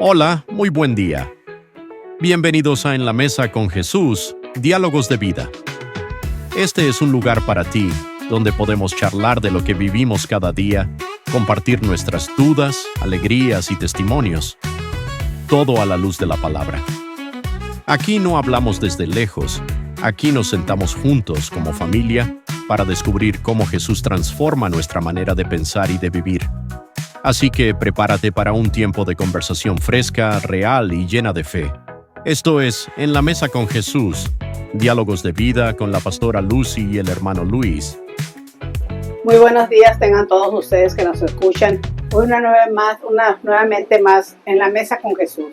Hola, muy buen día. Bienvenidos a En la Mesa con Jesús, Diálogos de Vida. Este es un lugar para ti, donde podemos charlar de lo que vivimos cada día, compartir nuestras dudas, alegrías y testimonios. Todo a la luz de la palabra. Aquí no hablamos desde lejos, aquí nos sentamos juntos como familia para descubrir cómo Jesús transforma nuestra manera de pensar y de vivir. Así que prepárate para un tiempo de conversación fresca, real y llena de fe. Esto es En la Mesa con Jesús, Diálogos de Vida con la pastora Lucy y el hermano Luis. Muy buenos días tengan todos ustedes que nos escuchan. Hoy nuevamente más en la Mesa con Jesús.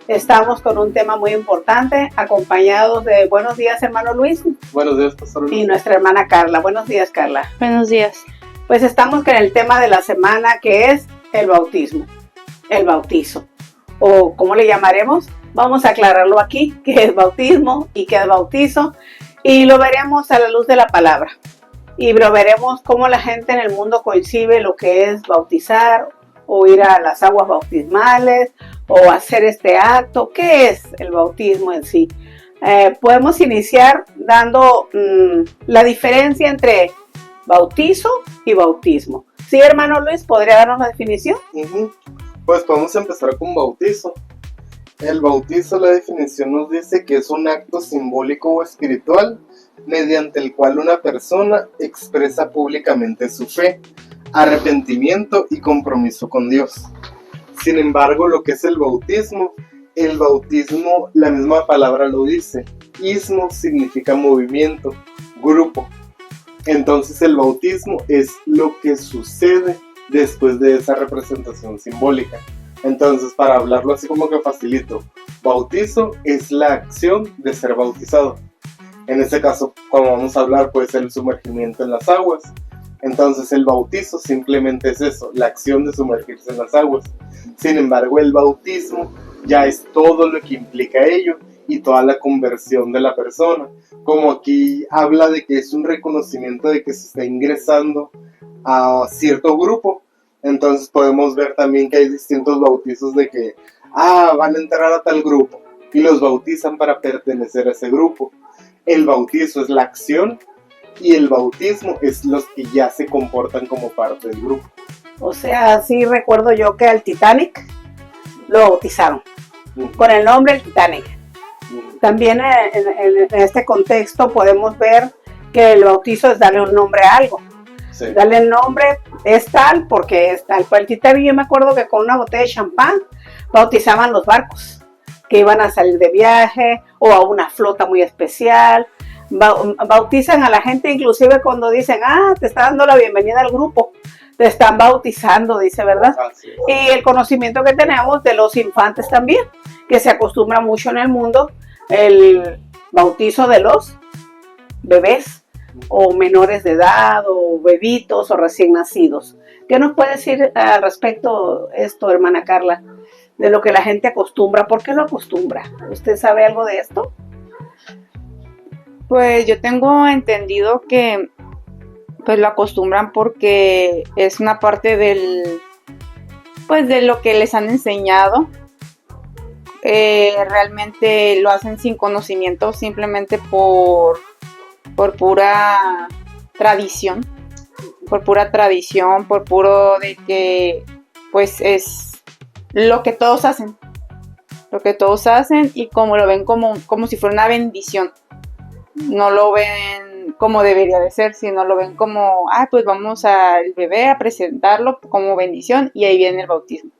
Estamos con un tema muy importante, acompañados de buenos días, hermano Luis. Buenos días, pastor Luis. Y nuestra hermana Carla. Buenos días, Carla. Buenos días. Pues estamos con el tema de la semana, que es el bautismo, el bautizo, o ¿cómo le llamaremos? Vamos a aclararlo aquí, qué es bautismo y qué es bautizo, y lo veremos a la luz de la palabra, y lo veremos cómo la gente en el mundo concibe lo que es bautizar, o ir a las aguas bautismales, o hacer este acto. ¿Qué es el bautismo en sí? Podemos iniciar dando la diferencia entre bautizo y bautismo. ¿Sí, hermano Luis? ¿Podría darnos la definición? Pues podemos empezar con bautizo. El bautizo, la definición nos dice que es un acto simbólico o espiritual mediante el cual una persona expresa públicamente su fe, arrepentimiento y compromiso con Dios. Sin embargo, lo que es el bautismo, la misma palabra lo dice. Ismo significa movimiento, grupo. Entonces el bautismo es lo que sucede después de esa representación simbólica. Entonces, para hablarlo así como que facilito, bautizo es la acción de ser bautizado. En este caso, como vamos a hablar, puede ser el sumergimiento en las aguas. Entonces el bautizo simplemente es eso, la acción de sumergirse en las aguas. Sin embargo, el bautismo ya es todo lo que implica ello y toda la conversión de la persona. Como aquí habla de que es un reconocimiento de que se está ingresando a cierto grupo. Entonces podemos ver también que hay distintos bautizos de que van a entrar a tal grupo y los bautizan para pertenecer a ese grupo. El bautizo es la acción y el bautismo es los que ya se comportan como parte del grupo. O sea, sí recuerdo yo que al Titanic lo bautizaron con el nombre el Titanic. También en este contexto podemos ver que el bautizo es darle un nombre a algo. Sí. Darle el nombre es tal porque es tal. Para el Titanic yo me acuerdo que con una botella de champán bautizaban los barcos que iban a salir de viaje o a una flota muy especial. Bautizan a la gente inclusive cuando dicen, te está dando la bienvenida al grupo. Te están bautizando, dice, ¿verdad? Sí. Y el conocimiento que tenemos de los infantes también, que se acostumbra mucho en el mundo, el bautizo de los bebés o menores de edad o bebitos o recién nacidos. ¿Qué nos puede decir al respecto esto, hermana Carla, de lo que la gente acostumbra? ¿Por qué lo acostumbra? ¿Usted sabe algo de esto? Pues yo tengo entendido que pues lo acostumbran porque es una parte de lo que les han enseñado. Realmente lo hacen sin conocimiento, simplemente por pura tradición, por puro de que pues es lo que todos hacen y como lo ven como si fuera una bendición. No lo ven como debería de ser, sino lo ven como, pues vamos al bebé a presentarlo como bendición y ahí viene el bautismo.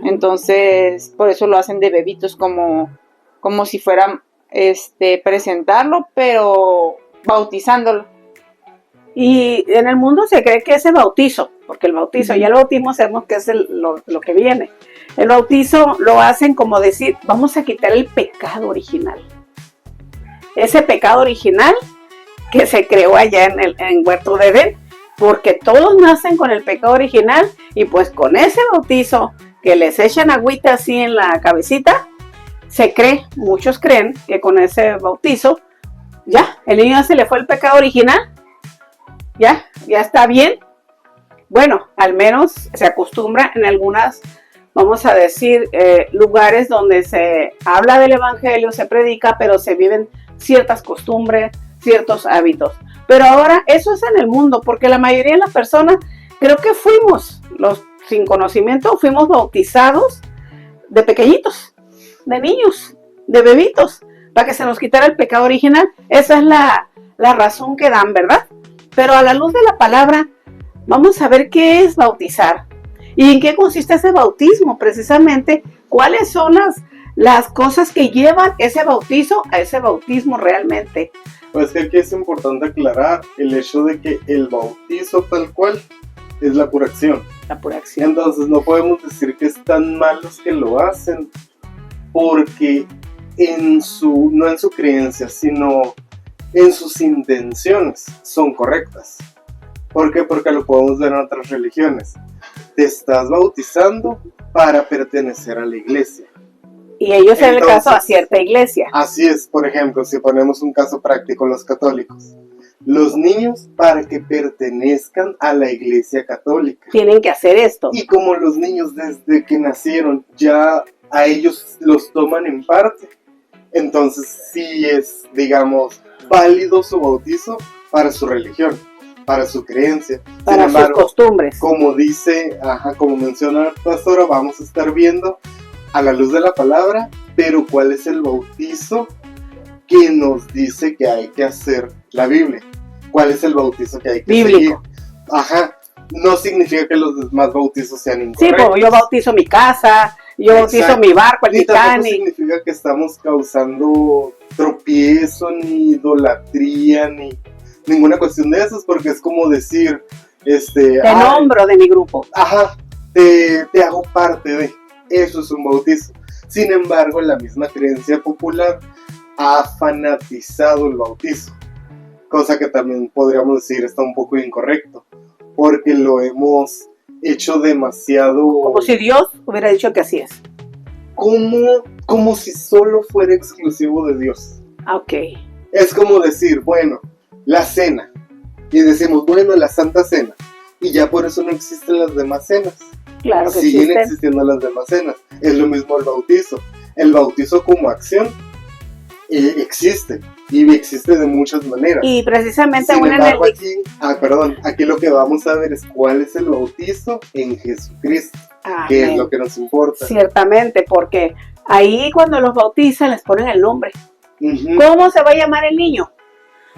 Entonces, por eso lo hacen de bebitos, como si fueran presentarlo, pero bautizándolo. Y en el mundo se cree que es el bautizo, porque el bautizo, ya el bautismo sabemos que es lo que viene. El bautizo lo hacen como decir, vamos a quitar el pecado original. Ese pecado original que se creó allá en Huerto de Edén, porque todos nacen con el pecado original y pues con ese bautizo que les echan agüita así en la cabecita, muchos creen que con ese bautizo ya, el niño se le fue el pecado original, ya está bien. Bueno, al menos se acostumbra en algunas vamos a decir, lugares donde se habla del evangelio, se predica, pero se viven ciertas costumbres, ciertos hábitos. Pero ahora eso es en el mundo, porque la mayoría de las personas, creo que fuimos, los sin conocimiento, fuimos bautizados de pequeñitos, de niños, de bebitos, para que se nos quitara el pecado original. Esa es la razón que dan, ¿verdad? Pero a la luz de la palabra, vamos a ver qué es bautizar y en qué consiste ese bautismo, precisamente, cuáles son las cosas que llevan ese bautizo a ese bautismo realmente. Pues que aquí es importante aclarar el hecho de que el bautizo tal cual es la pura acción. La pura acción. Entonces no podemos decir que están malos que lo hacen, porque no en su creencia, sino en sus intenciones son correctas. ¿Por qué? Porque lo podemos ver en otras religiones. Te estás bautizando para pertenecer a la iglesia. Y ellos en el caso a cierta iglesia. Así es, por ejemplo, si ponemos un caso práctico, los católicos. Los niños para que pertenezcan a la iglesia católica. Tienen que hacer esto. Y como los niños desde que nacieron ya a ellos los toman en parte, entonces sí es, digamos, válido su bautizo para su religión, para su creencia. Para Sin embargo, sus costumbres. como dice, como menciona la pastora, vamos a estar viendo a la luz de la palabra, pero ¿cuál es el bautizo que nos dice que hay que hacer la Biblia? ¿Cuál es el bautizo que hay que Bíblico. seguir? No significa que los demás bautizos sean Sí, incorrectos. pues yo bautizo mi casa, yo bautizo mi barco, el Ni tampoco Titanic. significa que estamos causando tropiezo, ni idolatría, ni ninguna cuestión de esas, porque es como decir, Te nombro de mi grupo. te hago parte de, eso es un bautizo. Sin embargo, la misma creencia popular ha fanatizado el bautizo, cosa que también podríamos decir está un poco incorrecto, porque lo hemos hecho demasiado... Como si Dios hubiera dicho que así es. Como si solo fuera exclusivo de Dios. Ok. Es como decir, bueno, la cena, y decimos, bueno, la Santa Cena, y ya por eso no existen las demás cenas. Claro que Siguen existen. existiendo las demás cenas. Es lo mismo el bautizo. El bautizo como acción existe, y existe de muchas maneras. Y precisamente Sin aún en el... embargo, aquí lo que vamos a ver es cuál es el bautizo en Jesucristo, que es lo que nos importa. Ciertamente, porque ahí cuando los bautizan les ponen el nombre. Ujú. ¿Cómo se va a llamar el niño?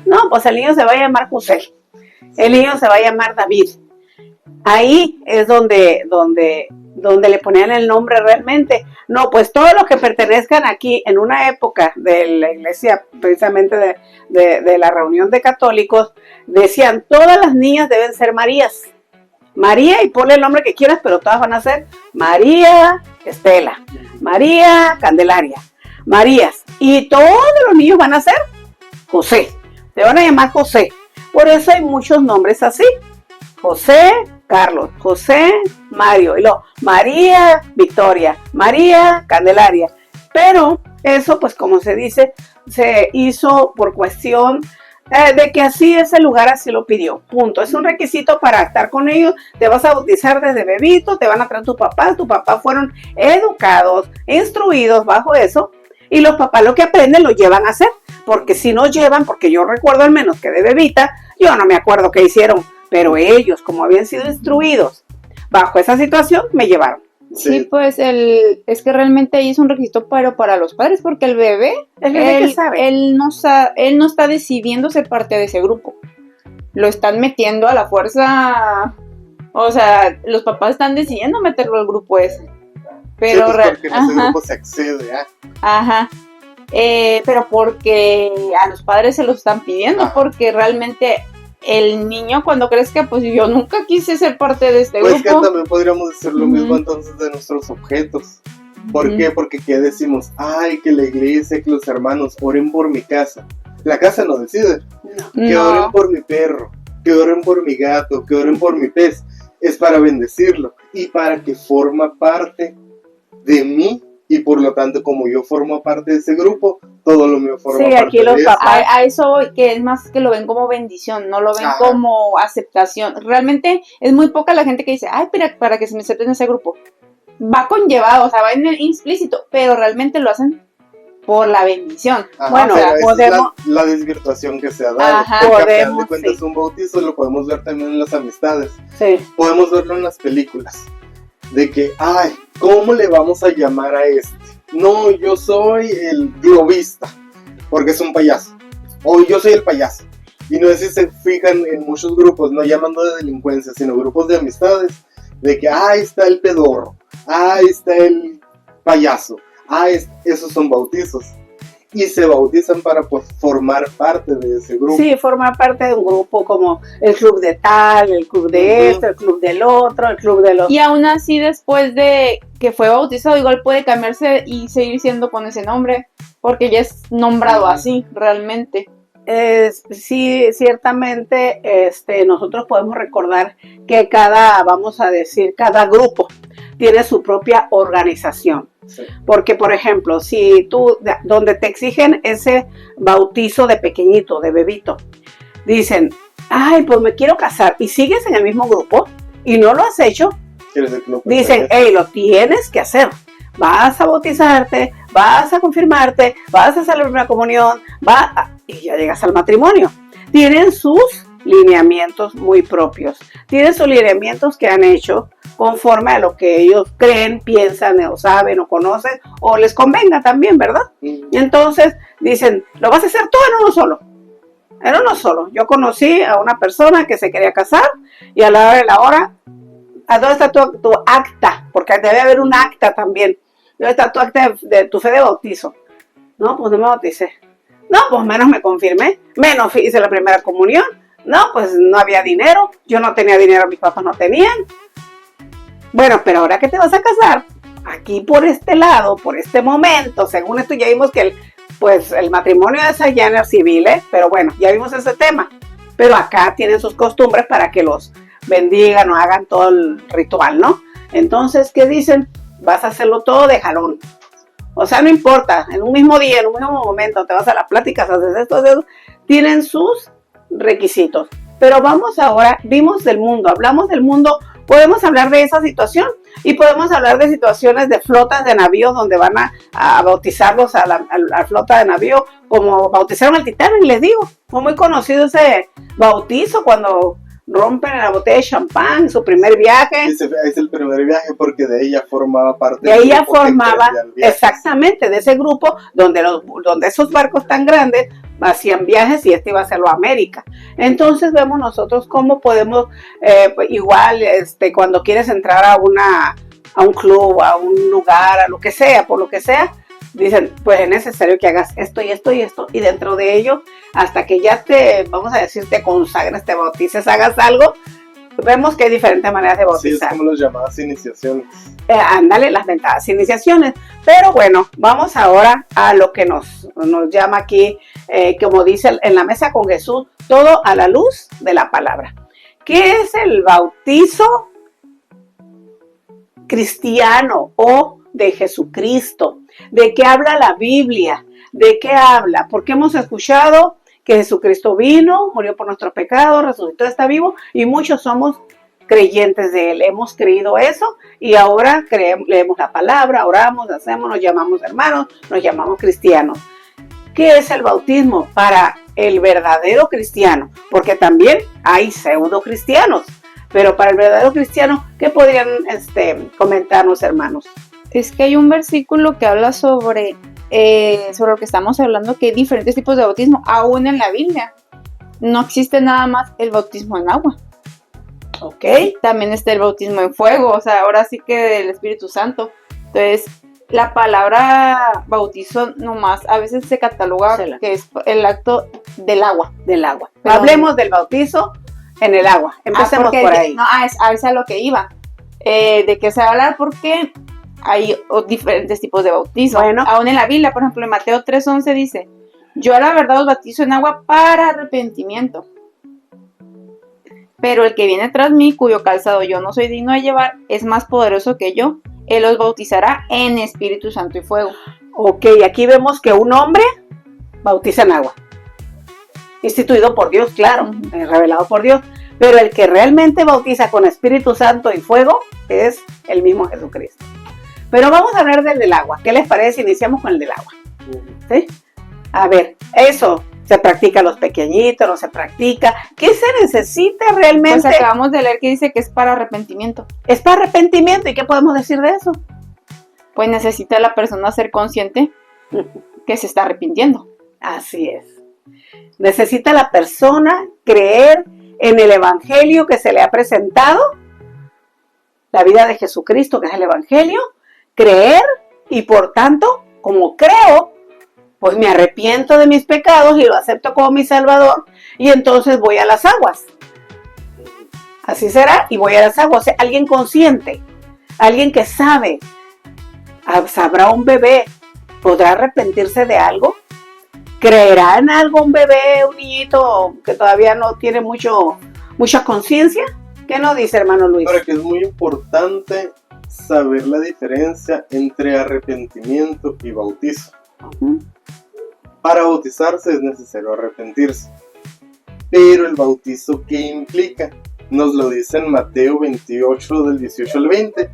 No, pues el niño se va a llamar José. El niño se va a llamar David. Ahí es donde le ponían el nombre realmente. No, pues todos los que pertenezcan aquí en una época de la iglesia, precisamente de la reunión de católicos, decían, todas las niñas deben ser Marías. María, y ponle el nombre que quieras, pero todas van a ser María Estela, María Candelaria, Marías. Y todos los niños van a ser José. Te van a llamar José. Por eso hay muchos nombres así. José Carlos, José Mario, y luego María Victoria, María Candelaria. Pero eso, pues como se dice, se hizo por cuestión de que así ese lugar así lo pidió, punto. Es un requisito para estar con ellos. Te vas a bautizar desde bebito, te van a traer tus papás fueron educados, instruidos bajo eso, y los papás lo que aprenden lo llevan a hacer, porque si no llevan, porque yo recuerdo al menos que de bebita, yo no me acuerdo qué hicieron, pero ellos, como habían sido instruidos bajo esa situación, me llevaron. Sí, pues es que realmente ahí es un requisito, pero para los padres, porque el bebé, que sabe. Él no está decidiendo ser parte de ese grupo. Lo están metiendo a la fuerza. O sea, los papás están decidiendo meterlo al grupo ese. Pero sí, pues porque en ese grupo se accede. Pero porque a los padres se lo están pidiendo, porque realmente el niño cuando crezca, pues yo nunca quise ser parte de este grupo. Pues que también podríamos decir lo mismo entonces de nuestros objetos. ¿Por qué? Porque ¿qué decimos? Ay, que la iglesia, que los hermanos oren por mi casa. La casa no decide. Que oren por mi perro, que oren por mi gato, que oren por mi pez. Es para bendecirlo y para que forma parte de mí. Y por lo tanto, como yo formo parte de ese grupo, todo lo mío forma parte aquí los de eso. papás. A eso voy, que es más que lo ven como bendición, no lo ven como aceptación. Realmente es muy poca la gente que dice, ay, para que se me acepten en ese grupo. va conllevado, o sea, va en el implícito, pero realmente lo hacen por la bendición. Ajá, Bueno, pero esa podemos- es la desvirtuación que se ha dado. Ajá. Porque a final Podemos, de cuentas sí. un bautizo lo podemos ver también en las amistades. Sí. Podemos verlo en las películas. De que, ay, ¿cómo le vamos a llamar a este? No, yo soy el globista, porque es un payaso. O yo soy el payaso. Y no es si se fijan en muchos grupos, no llamando de delincuencia, sino grupos de amistades, de que, ahí está el pedorro, ahí está el payaso, esos son bautizos. Y se bautizan para pues, formar parte de ese grupo. Sí, formar parte de un grupo como el club de tal, el club de esto, el club del otro, el club de los... Y aún así, después de que fue bautizado, igual puede cambiarse y seguir siendo con ese nombre, porque ya es nombrado así, realmente. Sí, ciertamente nosotros podemos recordar que cada grupo tiene su propia organización. Sí. Porque, por ejemplo, si tú, donde te exigen ese bautizo de pequeñito, de bebito, dicen, ay, pues me quiero casar, y sigues en el mismo grupo y no lo has hecho, ¿Quieres decir que no dicen, pertenece? hey, lo tienes que hacer. Vas a bautizarte, vas a confirmarte, vas a hacer la primera comunión, y ya llegas al matrimonio. Tienen sus lineamientos muy propios. Tienen sus lineamientos que han hecho conforme a lo que ellos creen, piensan, o saben, o conocen, o les convenga también, ¿verdad? Y entonces dicen, lo vas a hacer todo en uno solo. En uno solo. Yo conocí a una persona que se quería casar y a la hora de la hora, ¿a dónde está tu acta? Porque debe haber un acta también. ¿Dónde está tu acta de tu fe de bautizo? No, pues no me bauticé. No, pues menos me confirmé, menos hice la primera comunión. No, pues no había dinero, yo no tenía dinero, mis papás no tenían. Bueno, pero ahora que te vas a casar, aquí por este lado, por este momento, según esto ya vimos que el matrimonio es allá en el civil, pero bueno, ya vimos ese tema. Pero acá tienen sus costumbres para que los bendigan o hagan todo el ritual, ¿no? Entonces, ¿qué dicen? Vas a hacerlo todo de jalón. O sea, no importa, en un mismo día, en un mismo momento, te vas a las pláticas, haces esto, tienen sus requisitos. Pero vamos ahora, vimos del mundo, hablamos del mundo, podemos hablar de esa situación y podemos hablar de situaciones de flotas de navíos donde van a bautizarlos a la flota de navío, como bautizaron al Titanic, les digo. Fue muy conocido ese bautizo cuando rompen la botella de champán, su primer viaje. Ese es el primer viaje porque de ella formaba parte. De ella grupo que formaba, hacía el viaje. exactamente, de ese grupo donde esos barcos tan grandes hacían viajes y iba a hacerlo a América. Entonces vemos nosotros cómo podemos, igual, cuando quieres entrar a un club, a un lugar, a lo que sea, por lo que sea, dicen, pues es necesario que hagas esto y esto y esto, y dentro de ello, hasta que ya vamos a decir, te consagres, te bautices, hagas algo, vemos que hay diferentes maneras de Sí, es bautizar. como los llamadas iniciaciones. Ándale, las ventajas iniciaciones. Pero bueno, vamos ahora a lo que nos llama aquí, como dice en la mesa con Jesús, todo a la luz de la palabra. ¿Qué es el bautizo cristiano o de Jesucristo? ¿De qué habla la Biblia? ¿De qué habla? Porque hemos escuchado que Jesucristo vino, murió por nuestros pecados, resucitó, está vivo, y muchos somos creyentes de Él. Hemos creído eso y ahora leemos la palabra, oramos, hacemos, nos llamamos hermanos, nos llamamos cristianos. ¿Qué es el bautismo para el verdadero cristiano? Porque también hay pseudo cristianos, pero para el verdadero cristiano, ¿qué podrían comentarnos, hermanos? Es que hay un versículo que habla sobre lo que estamos hablando, que hay diferentes tipos de bautismo, aún en la Biblia. No existe nada más el bautismo en agua. Ok. También está el bautismo en fuego, o sea, ahora sí que del Espíritu Santo. Entonces, la palabra bautizo nomás a veces se cataloga que es el acto del agua. Del agua. Pero hablemos del bautizo en el agua. Empecemos por ahí. No, es a lo que iba. De qué se va a hablar porque hay diferentes tipos de bautismo. Bueno. Aún en la Biblia, por ejemplo, en Mateo 3:11 dice, yo a la verdad os bautizo en agua para arrepentimiento. Pero el que viene tras mí, cuyo calzado yo no soy digno de llevar, es más poderoso que yo. Él os bautizará en Espíritu Santo y fuego. Ok, aquí vemos que un hombre bautiza en agua. Instituido por Dios, claro, revelado por Dios. Pero el que realmente bautiza con Espíritu Santo y fuego es el mismo Jesucristo. Pero vamos a hablar del agua. ¿Qué les parece si iniciamos con el del agua? ¿Sí? A ver, eso se practica a los pequeñitos, no se practica. ¿Qué se necesita realmente? Pues acabamos de leer que dice que es para arrepentimiento. Es para arrepentimiento. ¿Y qué podemos decir de eso? Pues necesita la persona ser consciente que se está arrepintiendo. Así es. Necesita la persona creer en el evangelio que se le ha presentado, la vida de Jesucristo, que es el evangelio, creer y por tanto, como creo, pues me arrepiento de mis pecados y lo acepto como mi Salvador y entonces voy a las aguas. Así será, y voy a las aguas. O sea, alguien consciente, alguien que sabe. ¿Sabrá un bebé? ¿Podrá arrepentirse de algo? ¿Creerá en algo un bebé, un niñito que todavía no tiene mucha conciencia? ¿Qué nos dice, hermano Luis? Ahora que es muy importante saber la diferencia entre arrepentimiento y bautizo. Para bautizarse es necesario arrepentirse. Pero el bautizo, ¿qué implica? Nos lo dice en Mateo 28, del 18 al 20,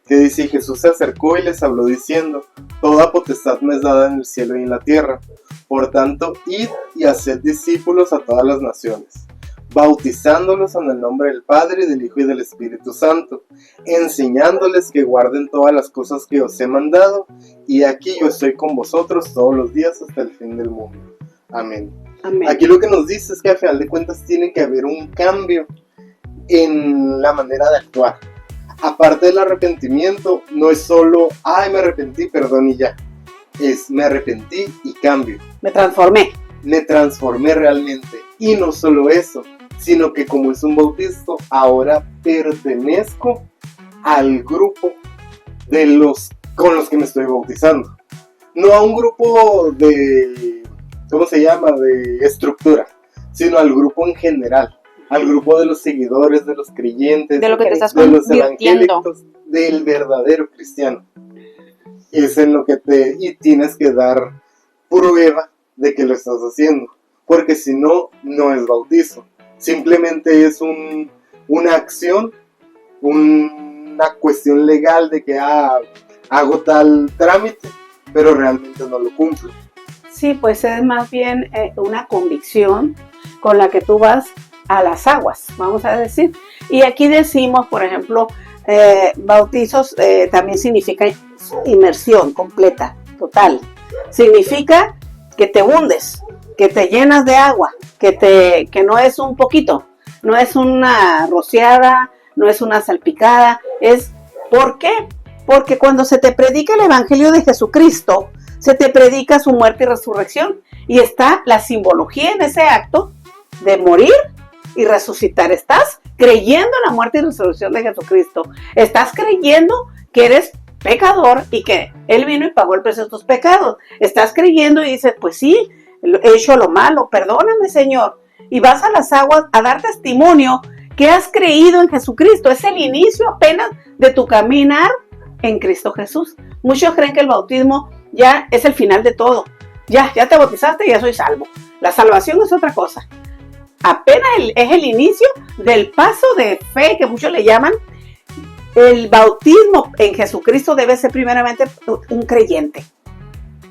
que dice: Jesús se acercó y les habló diciendo: toda potestad me es dada en el cielo y en la tierra. Por tanto, id y haced discípulos a todas las naciones, bautizándolos en el nombre del Padre, del Hijo y del Espíritu Santo, enseñándoles que guarden todas las cosas que os he mandado, y aquí yo estoy con vosotros todos los días hasta el fin del mundo. Amén. Amén. Aquí lo que nos dice es que al final de cuentas tiene que haber un cambio en la manera de actuar. Aparte del arrepentimiento, no es solo, ay, me arrepentí, perdón y ya. Es, me arrepentí y cambio. Me transformé. Me transformé realmente. Y no solo eso, sino que como es un bautizo, ahora pertenezco al grupo de los con los que me estoy bautizando. No a un grupo de, ¿cómo se llama?, de estructura, sino al grupo en general. Al grupo de los seguidores, de los creyentes, De lo que te estás de los convirtiendo. evangélicos, del verdadero cristiano. Es en lo que y tienes que dar prueba de que lo estás haciendo, porque si no, no es bautizo. Simplemente es una acción, una cuestión legal de que hago tal trámite, pero realmente no lo cumplo. Sí, pues es más bien una convicción con la que tú vas a las aguas, vamos a decir. Y aquí decimos, por ejemplo, bautizos también significa inmersión completa, total. Significa que te hundes, que te llenas de agua, que no es un poquito, no es una rociada, no es una salpicada. ¿Por qué? Porque cuando se te predica el evangelio de Jesucristo, se te predica su muerte y resurrección, y está la simbología en ese acto de morir y resucitar. Estás creyendo en la muerte y resurrección de Jesucristo. Estás creyendo que eres pecador y que Él vino y pagó el precio de tus pecados. Estás creyendo y dices, pues sí, he hecho lo malo, perdóname, Señor. Y vas a las aguas a dar testimonio que has creído en Jesucristo. Es el inicio apenas de tu caminar en Cristo Jesús. Muchos creen que el bautismo ya es el final de todo. Ya te bautizaste y ya soy salvo. La salvación es otra cosa. Apenas es el inicio del paso de fe que muchos le llaman. El bautismo en Jesucristo debe ser primeramente un creyente.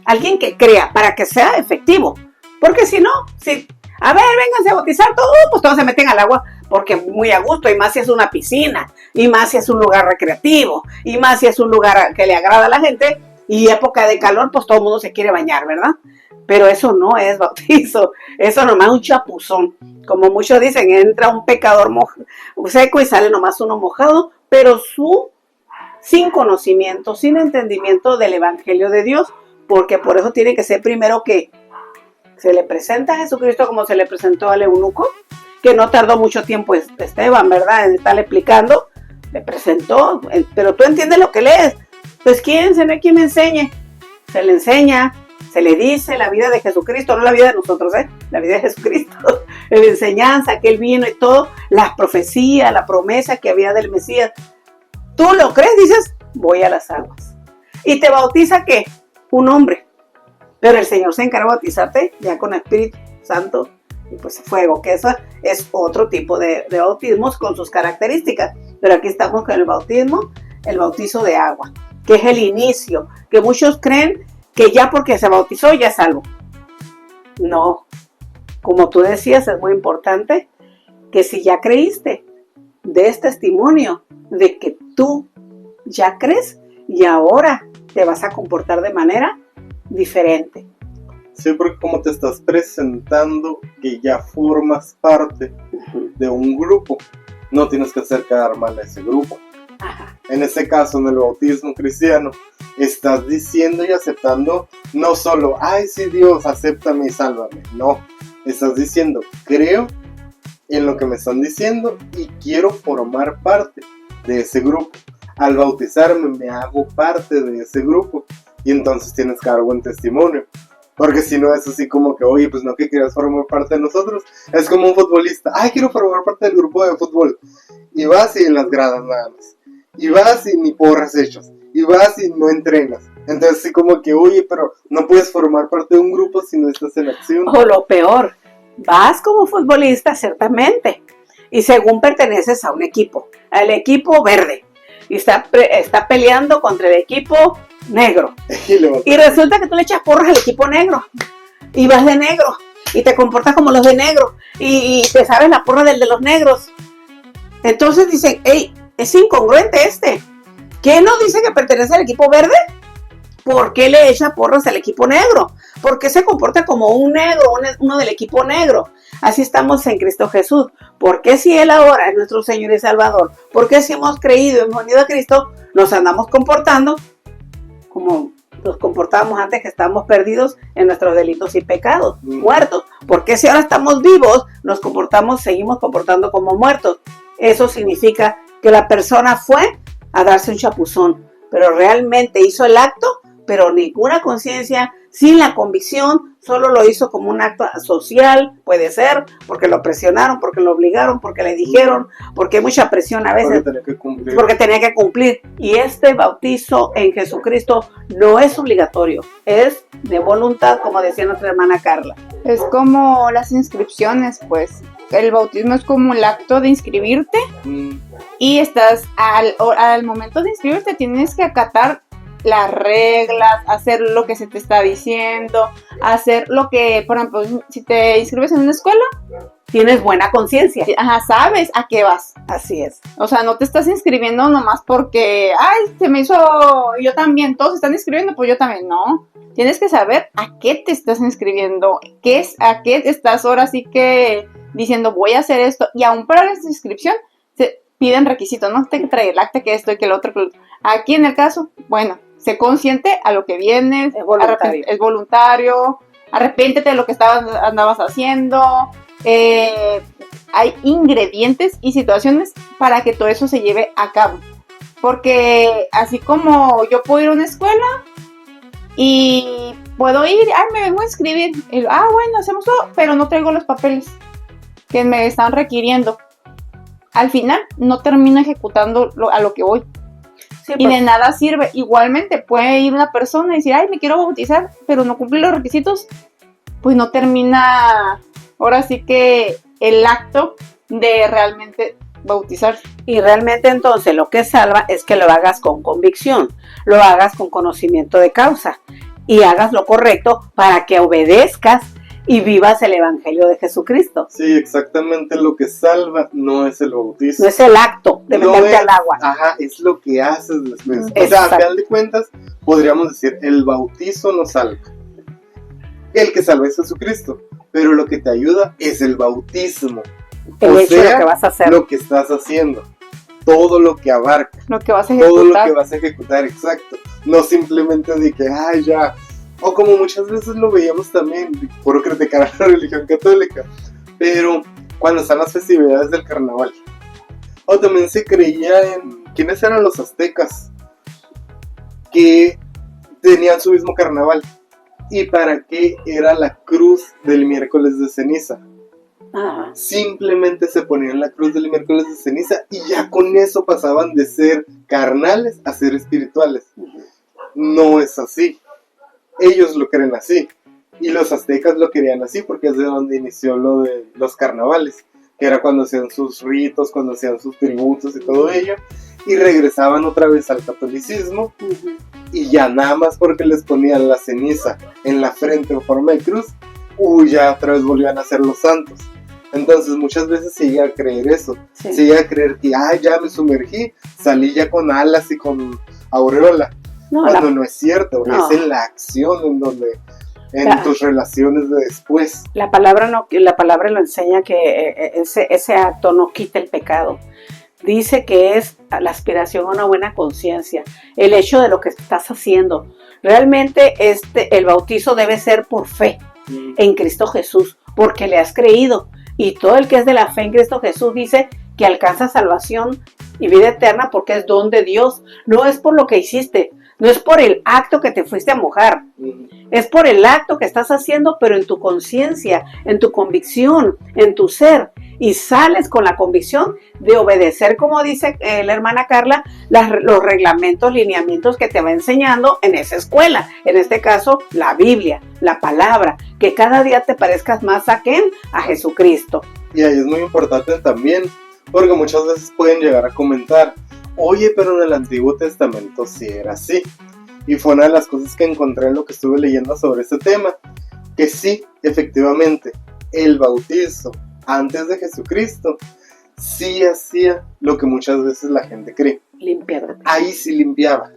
Alguien que crea para que sea efectivo. Porque si no, a ver, vénganse a bautizar todos, pues todos se meten al agua porque muy a gusto, y más si es una piscina, y más si es un lugar recreativo, y más si es un lugar que le agrada a la gente, y época de calor, pues todo el mundo se quiere bañar, ¿verdad? Pero eso no es bautizo, eso nomás es un chapuzón. Como muchos dicen, entra un pecador seco y sale nomás uno mojado, pero sin conocimiento, sin entendimiento del evangelio de Dios, porque por eso tiene que ser primero que se le presenta a Jesucristo como se le presentó al eunuco, que no tardó mucho tiempo Esteban, ¿verdad?, en estarle explicando. Le presentó, pero tú entiendes lo que lees. Pues ¿quién me enseñe? Se le enseña, se le dice la vida de Jesucristo, no la vida de nosotros, la vida de Jesucristo, la enseñanza que Él vino y todo, las profecías, la promesa que había del Mesías. ¿Tú lo crees? Dices, voy a las aguas. ¿Y te bautiza qué? Un hombre. Pero el Señor se encarga de bautizarte ya con Espíritu Santo y pues fuego, que eso es otro tipo de bautismos con sus características. Pero aquí estamos con el bautismo, el bautizo de agua. que es el inicio, que muchos creen que ya porque se bautizó ya es salvo. No, como tú decías, es muy importante que si ya creíste, des testimonio de que tú ya crees y ahora te vas a comportar de manera diferente. Sí, porque como te estás presentando que ya formas parte de un grupo, no tienes que hacer quedar mal a ese grupo. Ajá. En este caso, en el bautismo cristiano, estás diciendo y aceptando no solo, ay sí Dios, acéptame y sálvame. No, estás diciendo, creo en lo que me están diciendo y quiero formar parte de ese grupo. Al bautizarme me hago parte de ese grupo y entonces tienes que dar buen testimonio. Porque si no es así como que, oye, pues no que quieras formar parte de nosotros. Es como un futbolista, ay, quiero formar parte del grupo de fútbol. Y vas y en las gradas nada más. Y vas y ni porras hechas. Y vas y no entrenas. Entonces así como que, oye, pero no puedes formar parte de un grupo si no estás en acción. O lo peor, vas como futbolista ciertamente y según perteneces a un equipo, al equipo verde, y está peleando contra el equipo negro. Y resulta que tú le echas porras al equipo negro y vas de negro y te comportas como los de negro y te sabes la porra del de los negros. Entonces dicen, hey, es incongruente este. ¿Qué no dice que pertenece al equipo verde? ¿Por qué le echa porras al equipo negro? ¿Por qué se comporta como un negro, uno del equipo negro? Así estamos en Cristo Jesús. ¿Por qué si Él ahora es nuestro Señor y Salvador? ¿Por qué si hemos creído y hemos venido a Cristo, nos andamos comportando como nos comportábamos antes que estábamos perdidos en nuestros delitos y pecados, muertos? ¿Por qué si ahora estamos vivos, seguimos comportando como muertos? Eso significa que la persona fue a darse un chapuzón, pero realmente hizo el acto, pero ninguna conciencia, sin la convicción, solo lo hizo como un acto social, puede ser, porque lo presionaron, porque lo obligaron, porque le dijeron, porque hay mucha presión a veces, porque tenía que cumplir. Y este bautizo en Jesucristo no es obligatorio, es de voluntad, como decía nuestra hermana Carla. Es como las inscripciones, pues. El bautismo es como el acto de inscribirte y estás al momento de inscribirte tienes que acatar las reglas, hacer lo que se te está diciendo, hacer lo que, por ejemplo, si te inscribes en una escuela, tienes buena conciencia. Ajá, sabes a qué vas. Así es. O sea, no te estás inscribiendo nomás porque, ay, se me hizo, yo también, todos se están inscribiendo, pues yo también, no. Tienes que saber a qué te estás inscribiendo, a qué estás ahora sí que diciendo voy a hacer esto, y aún para la inscripción se piden requisitos, ¿no? Tienes que traer el acta, que esto y que el otro. Aquí en el caso, bueno, sé consciente a lo que vienes, es voluntario, arrepéntete de lo que andabas haciendo, hay ingredientes y situaciones para que todo eso se lleve a cabo, porque así como yo puedo ir a una escuela y puedo ir, me vengo a inscribir, y, bueno, hacemos todo, pero no traigo los papeles que me están requiriendo. Al final no termino ejecutando a lo que voy. Sí, y de nada sirve. Igualmente puede ir una persona y decir, me quiero bautizar, pero no cumple los requisitos, pues no termina ahora sí que el acto de realmente bautizar. Y realmente entonces lo que salva es que lo hagas con convicción, lo hagas con conocimiento de causa y hagas lo correcto para que obedezcas y vivas el Evangelio de Jesucristo. Sí, exactamente, lo que salva no es el bautismo. No es el acto de meterte al agua. Ajá, es lo que haces después. O sea, a final de cuentas, podríamos decir, el bautizo no salva. El que salva es Jesucristo, pero lo que te ayuda es el bautismo. El hecho de lo que vas a hacer. Lo que estás haciendo. Todo lo que abarca. Lo que vas a ejecutar. Todo lo que vas a ejecutar, exacto. No simplemente de que, ya... O como muchas veces lo veíamos también, por criticar a la religión católica, pero cuando están las festividades del carnaval. O también se creía en... ¿Quiénes eran los aztecas? Que tenían su mismo carnaval. ¿Y para qué era la cruz del miércoles de ceniza? Simplemente se ponían la cruz del miércoles de ceniza y ya con eso pasaban de ser carnales a ser espirituales. No es así. Ellos lo creen así, y los aztecas lo querían así, porque es de donde inició lo de los carnavales, que era cuando hacían sus ritos, cuando hacían sus tributos y todo ello, y regresaban otra vez al catolicismo, y ya nada más porque les ponían la ceniza en la frente en forma de cruz, ya otra vez volvían a ser los santos. Entonces muchas veces se llega a creer eso, se llega a creer que ya me sumergí, salí ya con alas y con aureola, cuando no es cierto, es en la acción en donde, tus relaciones de después. La palabra lo enseña que ese acto no quita el pecado. Dice que es la aspiración a una buena conciencia, el hecho de lo que estás haciendo. Realmente el bautizo debe ser por fe en Cristo Jesús, porque le has creído. Y todo el que es de la fe en Cristo Jesús dice que alcanza salvación y vida eterna porque es don de Dios. No es por lo que hiciste, no es por el acto que te fuiste a mojar, es por el acto que estás haciendo, pero en tu conciencia, en tu convicción, en tu ser. Y sales con la convicción de obedecer, como dice la hermana Carla, los reglamentos, lineamientos que te va enseñando en esa escuela. En este caso, la Biblia, la palabra, que cada día te parezcas más a ¿quién? A Jesucristo. Y ahí es muy importante también, porque muchas veces pueden llegar a comentar, oye, pero en el Antiguo Testamento sí era así. Y fue una de las cosas que encontré en lo que estuve leyendo sobre este tema, que sí, efectivamente, el bautizo antes de Jesucristo sí hacía lo que muchas veces la gente cree. Limpiaba. Ahí sí limpiaba,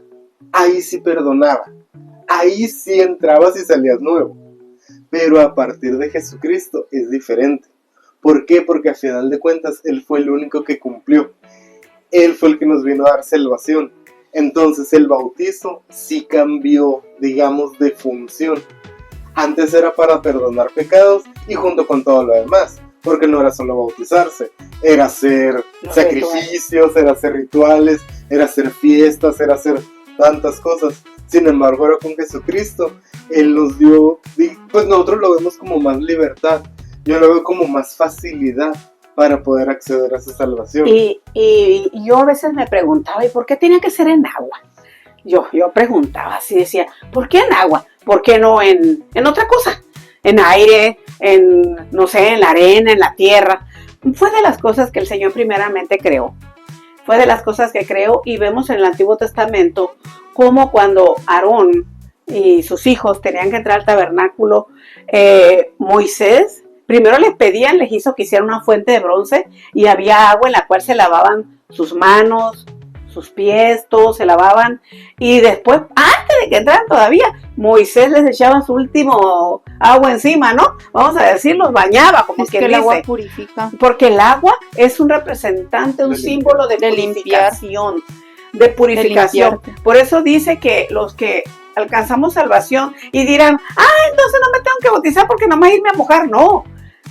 ahí sí perdonaba, ahí sí entrabas y salías nuevo. Pero a partir de Jesucristo es diferente. ¿Por qué? Porque a final de cuentas Él fue el único que cumplió. Él fue el que nos vino a dar salvación. Entonces el bautizo sí cambió, digamos, de función. Antes era para perdonar pecados y junto con todo lo demás. Porque no era solo bautizarse, era hacer sacrificios, era hacer rituales, era hacer fiestas, era hacer tantas cosas. Sin embargo, ahora con Jesucristo, Él nos dio, pues nosotros lo vemos como más libertad, yo lo veo como más facilidad para poder acceder a esa salvación. Y yo a veces me preguntaba, ¿y por qué tenía que ser en agua? Yo preguntaba así, decía, ¿por qué en agua? ¿Por qué no en otra cosa? En aire, no sé, en la arena, en la tierra. Fue de las cosas que el Señor primeramente creó. Fue de las cosas que creó, y vemos en el Antiguo Testamento como cuando Aarón y sus hijos tenían que entrar al tabernáculo, Moisés primero les hizo que hicieran una fuente de bronce y había agua en la cual se lavaban sus manos, sus pies, todos se lavaban, y después, antes de que entraran todavía, Moisés les echaba su último agua encima, ¿no? Vamos a decir, los bañaba, como quien dice. El agua purifica. Porque el agua es un representante, un símbolo de purificación, de purificación. Por eso dice que los que alcanzamos salvación y dirán, entonces no me tengo que bautizar porque no me irme a mojar. No,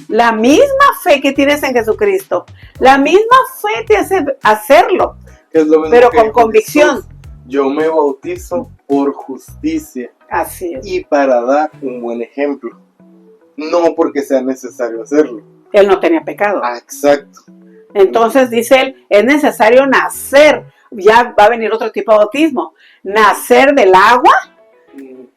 la misma fe que tienes en Jesucristo, la misma fe te hace hacerlo. Es lo mismo, pero con convicción. Jesús, yo me bautizo por justicia. Así es. Y para dar un buen ejemplo. No porque sea necesario hacerlo. Él no tenía pecado. Exacto. Entonces dice él, es necesario nacer. Ya va a venir otro tipo de bautismo. Nacer del agua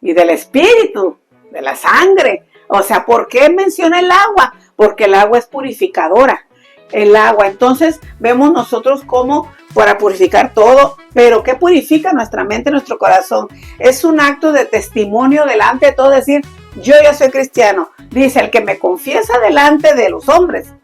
y del espíritu, de la sangre. O sea, ¿por qué menciona el agua? Porque el agua es purificadora. El agua. Entonces vemos nosotros cómo para purificar todo, pero ¿qué purifica nuestra mente, nuestro corazón? Es un acto de testimonio delante de todo, decir, yo ya soy cristiano. Dice, el que me confiesa delante de los hombres,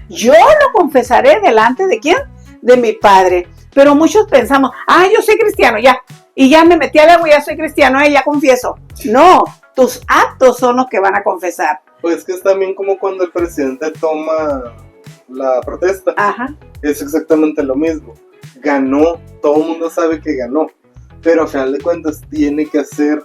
yo lo confesaré delante de ¿quién? De mi Padre. Pero muchos pensamos, yo soy cristiano, ya, y ya me metí al agua, ya soy cristiano, ya confieso. No, tus actos son los que van a confesar. Pues que es también como cuando el presidente toma la protesta. Ajá. Es exactamente lo mismo. Ganó, todo el mundo sabe que ganó, pero a final de cuentas tiene que hacer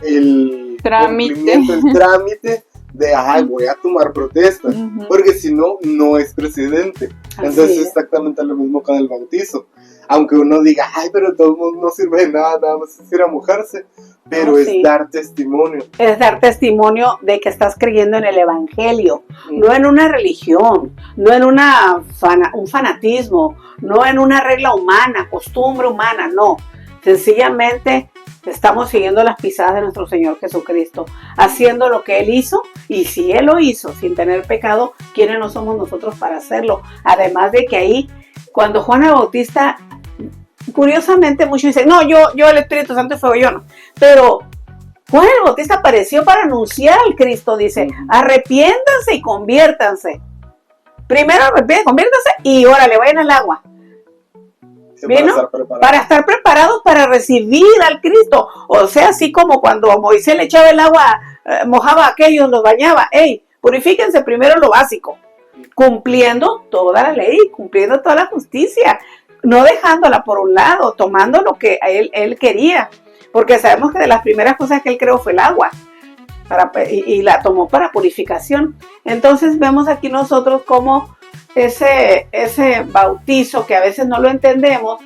el trámite de voy a tomar protesta, porque si no, no es presidente. Entonces es exactamente lo mismo con el bautizo. Aunque uno diga, pero todo el mundo no sirve de nada, nada más es ir a mojarse, pero es dar testimonio. Es dar testimonio de que estás creyendo en el Evangelio, no en una religión, no en un fanatismo, no en una regla humana, costumbre humana, no. Sencillamente estamos siguiendo las pisadas de nuestro Señor Jesucristo, haciendo lo que Él hizo, y si Él lo hizo sin tener pecado, ¿quiénes no somos nosotros para hacerlo? Además de que ahí, cuando Juan el Bautista Curiosamente muchos dicen, no, yo el Espíritu Santo fue yo, no. Pero Juan el Bautista apareció para anunciar al Cristo, dice, arrepiéntanse y conviértanse. Primero conviértanse y órale, vayan al agua. Sí, ¿Vino? Para estar preparados para recibir al Cristo. O sea, así como cuando Moisés le echaba el agua, mojaba a aquellos, los bañaba. ¡Ey! Purifíquense primero lo básico, cumpliendo toda la ley, cumpliendo toda la justicia, no dejándola por un lado, tomando lo que él quería, porque sabemos que de las primeras cosas que él creó fue el agua, y la tomó para purificación. Entonces vemos aquí nosotros cómo ese bautizo, que a veces no lo entendemos,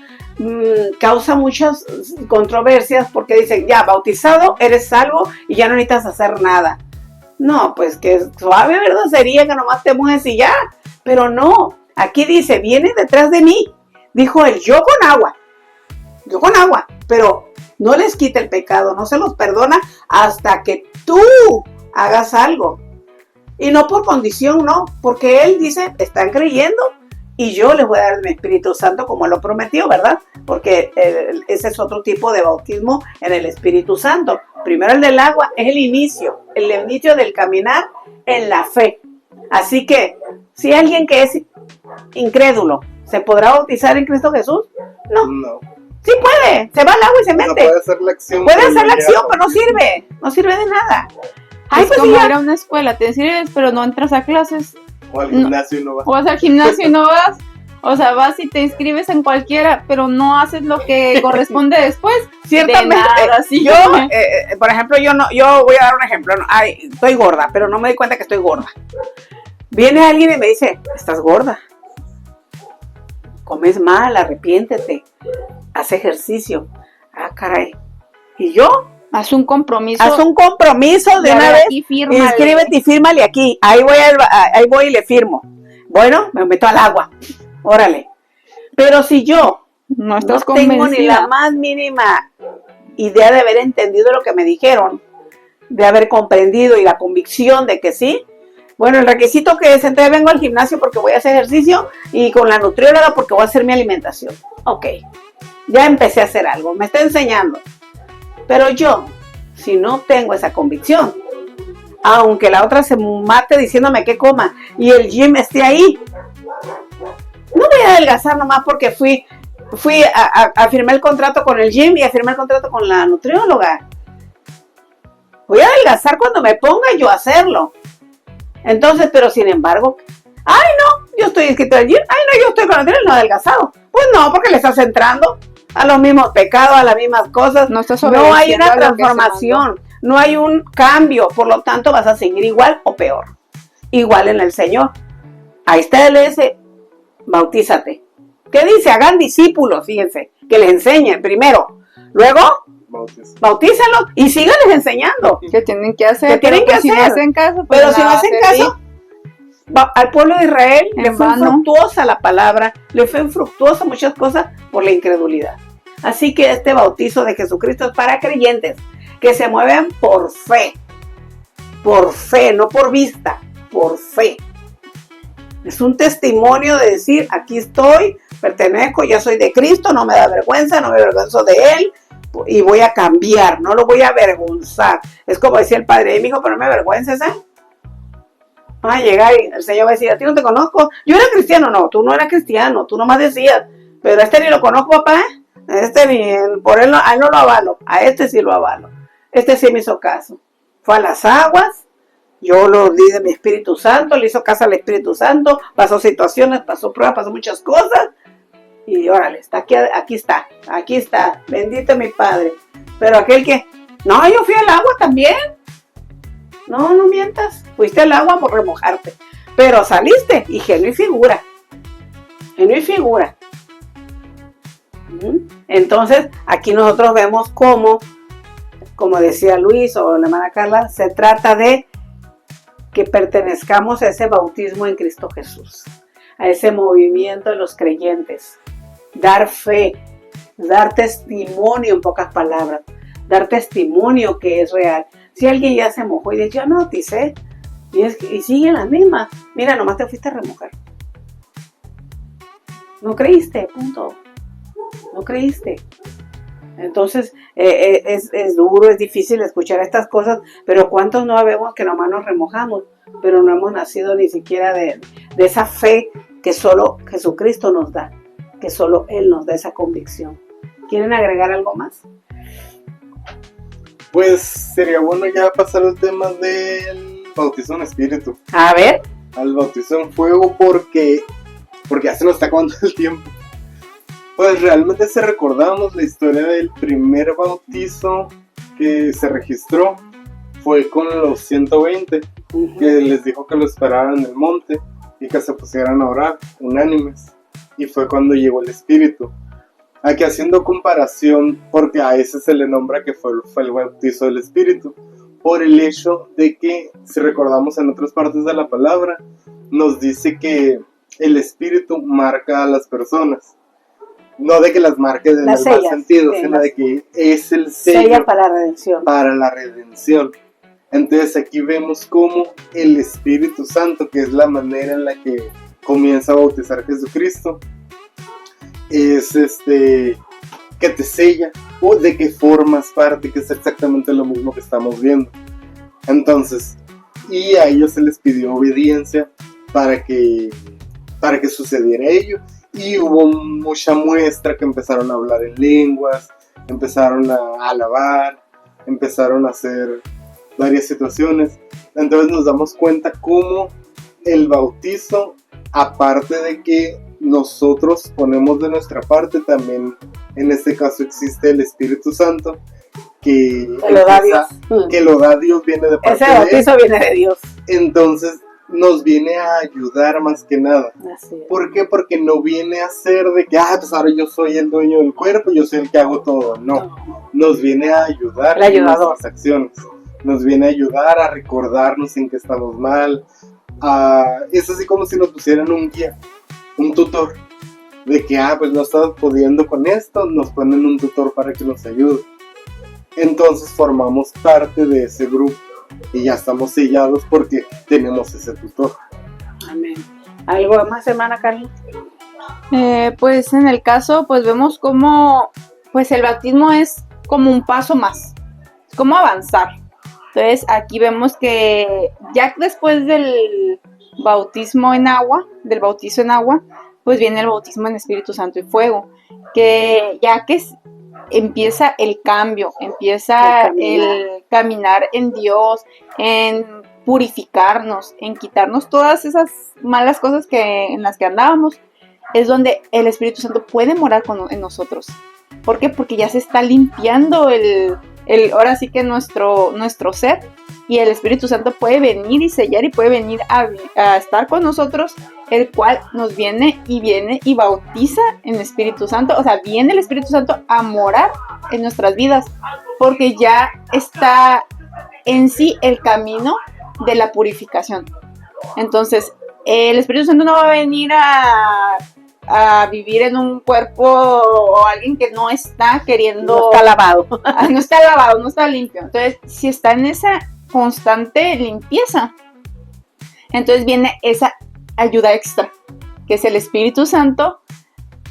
causa muchas controversias, porque dicen, ya, bautizado, eres salvo y ya no necesitas hacer nada. No, pues que suave, ¿verdad? Sería que nomás te mueves y ya. Pero no, aquí dice, viene detrás de mí. Dijo él, yo con agua, pero no les quita el pecado, no se los perdona hasta que tú hagas algo. Y no por condición, no, porque él dice, están creyendo y yo les voy a dar mi Espíritu Santo como lo prometió, ¿verdad? Porque ese es otro tipo de bautismo en el Espíritu Santo. Primero el del agua es el inicio del caminar en la fe. Así que, si alguien que es incrédulo, ¿se podrá bautizar en Cristo Jesús? No. Sí puede, se va al agua y se mete. Puede hacer la acción. Pero no sirve de nada. Ay, pues como ir a una escuela, te sirves, pero no entras a clases. O al gimnasio y no vas. O vas al gimnasio y no vas. O sea, vas y te inscribes en cualquiera, pero no haces lo que corresponde después. Ciertamente, yo, por ejemplo, yo voy a dar un ejemplo. Estoy gorda, pero no me doy cuenta que estoy gorda. Viene alguien y me dice, estás gorda. Comes mal, arrepiéntete. Haz ejercicio. Ah, caray. ¿Y yo? Haz un compromiso. De una vez. Inscríbete y fírmale aquí. Ahí voy y le firmo. Bueno, me meto al agua. Órale. Pero si yo no tengo ni la más mínima idea de haber entendido lo que me dijeron, de haber comprendido y la convicción de que sí, bueno, el requisito que es, entonces vengo al gimnasio porque voy a hacer ejercicio y con la nutrióloga porque voy a hacer mi alimentación. Ok, ya empecé a hacer algo, me está enseñando. Pero yo, si no tengo esa convicción, aunque la otra se mate diciéndome que coma y el gym esté ahí, no voy a adelgazar nomás porque fui a firmar el contrato con el gym y a firmar el contrato con la nutrióloga. Voy a adelgazar cuando me ponga yo a hacerlo. Entonces, pero sin embargo, ay no, yo estoy inscrito al gym, ay no, yo estoy con la nutrióloga, no adelgazado. Pues no, porque le estás entrando a los mismos pecados, a las mismas cosas. No hay una transformación, no hay un cambio, por lo tanto vas a seguir igual o peor. Igual en el Señor. Ahí está el bautízate. ¿Qué dice? Hagan discípulos, fíjense, que les enseñen primero. Luego, bautízalos y síganles enseñando. ¿Qué tienen que hacer? Si no hacen caso, al pueblo de Israel le fue infructuosa la palabra, le fue infructuosa muchas cosas por la incredulidad. Así que este bautizo de Jesucristo es para creyentes que se mueven por fe, no por vista, por fe. Es un testimonio de decir, aquí estoy, pertenezco, ya soy de Cristo, no me da vergüenza, no me avergüenzo de Él y voy a cambiar, no lo voy a avergonzar. Es como decía el padre, mi hijo, pero no me avergüences, ¿eh? Va a llegar y el Señor va a decir, a ti no te conozco. Yo era cristiano, no, tú no eras cristiano, tú nomás decías, pero a este ni lo conozco, papá, por él a él no lo avalo, a este sí lo avalo. Este sí me hizo caso. Fue a las aguas, yo lo di de mi Espíritu Santo, le hizo caso al Espíritu Santo, pasó situaciones, pasó pruebas, pasó muchas cosas, y órale, está aquí está, bendito mi Padre. Pero aquel que, no, yo fui al agua también. No mientas, fuiste al agua por remojarte, pero saliste y genio y figura. Entonces, aquí nosotros vemos cómo, como decía Luis o la hermana Carla, se trata de que pertenezcamos a ese bautismo en Cristo Jesús, a ese movimiento de los creyentes, dar fe, dar testimonio, en pocas palabras, dar testimonio que es real. Si alguien ya se mojó y dice, yo no bauticé, y siguen las mismas, mira, nomás te fuiste a remojar. No creíste, punto. no creíste. Entonces, es duro, es difícil escuchar estas cosas, pero ¿cuántos no vemos que nomás nos remojamos, pero no hemos nacido ni siquiera de esa fe que solo Jesucristo nos da, que solo Él nos da esa convicción? ¿Quieren agregar algo más? Pues sería bueno ya pasar al tema del bautizo en espíritu. A ver. Al bautizo en fuego porque ya se nos está acabando el tiempo. Pues realmente si recordamos la historia del primer bautizo que se registró, fue con los 120, que les dijo que lo esperaran en el monte y que se pusieran a orar unánimes, y fue cuando llegó el Espíritu. Aquí haciendo comparación, porque a ese se le nombra que fue el bautizo del Espíritu, por el hecho de que, si recordamos en otras partes de la palabra, nos dice que el Espíritu marca a las personas. No de que las marque en el mal sentido, sino de que es el sello para la redención. Para la redención. Entonces aquí vemos cómo el Espíritu Santo, que es la manera en la que comienza a bautizar Jesucristo, es que te sella, o de que formas parte, que es exactamente lo mismo que estamos viendo. Entonces, y a ellos se les pidió obediencia para que sucediera ello. Y hubo mucha muestra que empezaron a hablar en lenguas, empezaron a alabar, empezaron a hacer varias situaciones. Entonces nos damos cuenta cómo el bautizo, aparte de que nosotros ponemos de nuestra parte, también en este caso existe el Espíritu Santo que lo da Dios. Que lo da Dios, viene de parte de Él. Ese bautizo viene de Dios. Entonces nos viene a ayudar más que nada. Así es. ¿Por qué? Porque no viene a ser de que, pues ahora yo soy el dueño del cuerpo, yo soy el que hago todo. No, nos viene a ayudar en nuestras acciones. Nos viene a ayudar a recordarnos en que estamos mal. Es así como si nos pusieran un guía, un tutor. De que, pues no estás pudiendo con esto, nos ponen un tutor para que nos ayude. Entonces formamos parte de ese grupo. Y ya estamos sellados porque tenemos ese tutor. Amén. ¿Algo más, hermana Carla? Pues en el caso, pues vemos cómo pues el bautismo es como un paso más, es como avanzar. Entonces aquí vemos que ya después del bautismo en agua, del bautizo en agua, pues viene el bautismo en Espíritu Santo y fuego, que ya que empieza el cambio, empieza el caminar en Dios, en purificarnos, en quitarnos todas esas malas cosas en las que andábamos, es donde el Espíritu Santo puede morar en nosotros. ¿Por qué? Porque ya se está limpiando ahora sí que nuestro ser, y el Espíritu Santo puede venir y sellar y puede venir a estar con nosotros, el cual nos viene y bautiza en el Espíritu Santo. O sea, viene el Espíritu Santo a morar en nuestras vidas, porque ya está en sí el camino de la purificación. Entonces, el Espíritu Santo no va a venir a vivir en un cuerpo o alguien que no está queriendo... No está lavado. No está lavado, no está limpio. Entonces, si está en esa constante limpieza, entonces viene esa ayuda extra, que es el Espíritu Santo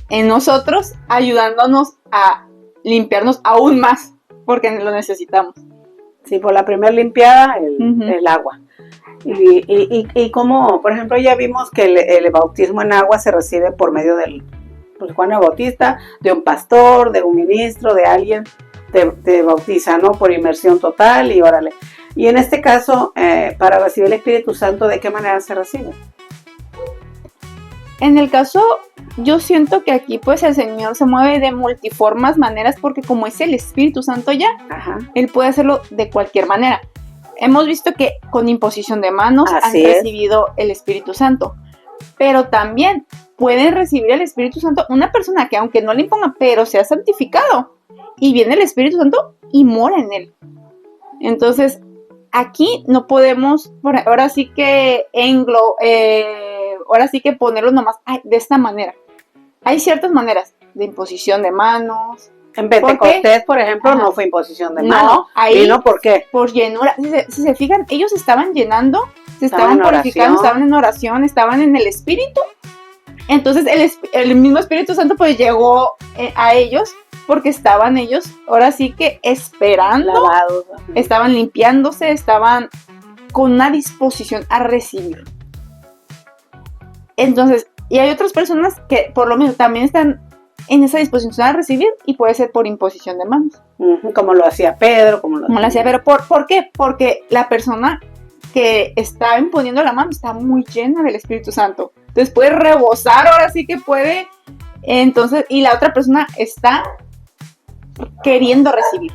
en nosotros, ayudándonos a limpiarnos aún más, porque lo necesitamos. Sí, por la primera limpiada, el agua. Y como, por ejemplo, ya vimos que el bautismo en agua se recibe por medio del Juan el Bautista, de un pastor, de un ministro, de alguien, te bautiza, ¿no? Por inmersión total y órale. Y en este caso, para recibir el Espíritu Santo, ¿de qué manera se recibe? En el caso, yo siento que aquí pues el Señor se mueve de multiformas maneras, porque como es el Espíritu Santo ya, Él puede hacerlo de cualquier manera. Hemos visto que con imposición de manos han recibido el Espíritu Santo, pero también puede recibir el Espíritu Santo una persona que aunque no le imponga, pero se ha santificado, y viene el Espíritu Santo y mora en él. Entonces, aquí no podemos, ahora sí que ponerlo nomás de esta manera. Hay ciertas maneras de imposición de manos. En Pentecostés, por ejemplo, no fue imposición de manos. No, ahí, ¿no? ¿Por qué? Por llenura. Si se fijan, ellos estaban llenando, se estaban purificando, estaban en oración, estaban en el Espíritu, Entonces el mismo Espíritu Santo pues llegó a ellos porque estaban ellos ahora sí que esperando, Lavados. estaban limpiándose, estaban con una disposición a recibir. Entonces, y hay otras personas que por lo menos también están en esa disposición a recibir y puede ser por imposición de manos. Como lo hacía Pedro, como lo hacía, pero ¿por qué? Porque la persona que está imponiendo la mano está muy llena del Espíritu Santo. Entonces puede rebosar, ahora sí que puede. Entonces, y la otra persona está queriendo recibir.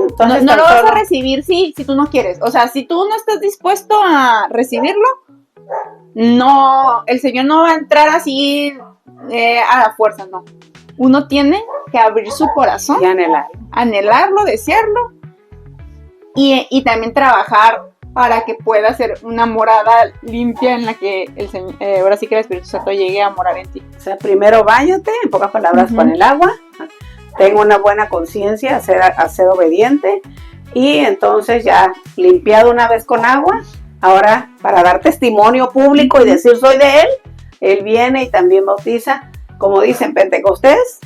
Entonces, no lo vas a recibir si tú no quieres. O sea, si tú no estás dispuesto a recibirlo, no, el Señor no va a entrar así a la fuerza, no. Uno tiene que abrir su corazón y anhelarlo, desearlo y también trabajar para que pueda ser una morada limpia en la que el Señor, ahora sí que el Espíritu Santo llegue a morar en ti. O sea, primero báñate, en pocas palabras, con el agua, tengo una buena conciencia, a ser obediente, y entonces ya limpiado una vez con agua, ahora para dar testimonio público y decir soy de él viene y también bautiza, como dicen Pentecostés,